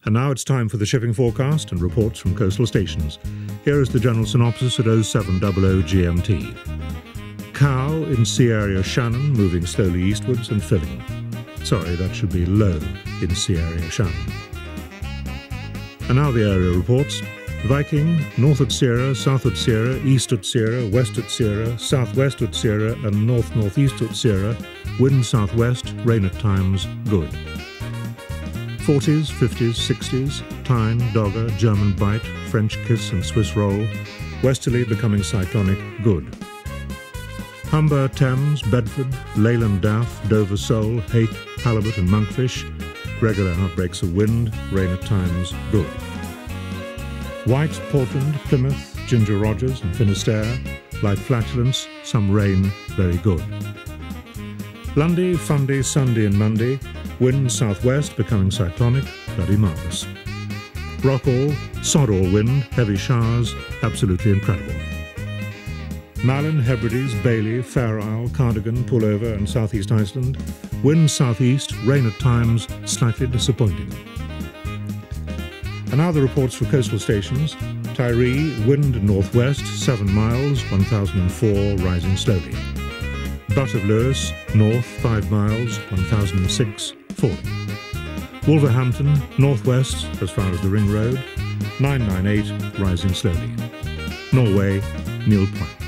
And now it's time for the shipping forecast and reports from coastal stations. Here is the general synopsis at 0700 GMT. Cow in sea area Shannon moving slowly eastwards and filling. Sorry, that should be low in sea area Shannon. And now the area reports. Viking, north at Sierra, south at Sierra, east at Sierra, west at Sierra, southwest at Sierra and north-northeast at Sierra. Wind southwest, rain at times, good. 40s, 50s, 60s, Tyne, Dogger, German Bight, French Kiss and Swiss Roll. Westerly becoming cyclonic, good. Humber, Thames, Bedford, Leyland Daff, Dover Sole, Hake, Halibut and Monkfish. Regular outbreaks of wind, rain at times, good. White, Portland, Plymouth, Ginger Rogers and Finisterre. Light flatulence, some rain, very good. Lundy, Fundy, Sunday and Monday. Wind southwest becoming cyclonic, bloody marvellous. Rockall, Sodall wind, heavy showers, absolutely incredible. Malin, Hebrides, Bailey, Fair Isle, Cardigan, Pullover and southeast Iceland. Wind southeast, rain at times, slightly disappointing. And now the reports for coastal stations. Tiree, wind northwest, 7 miles, 1004, rising slowly. Butt of Lewis, north, 5 miles, 1006, falling. Wolverhampton, northwest, as far as the Ring Road, 998, rising slowly. Norway, Neil Point.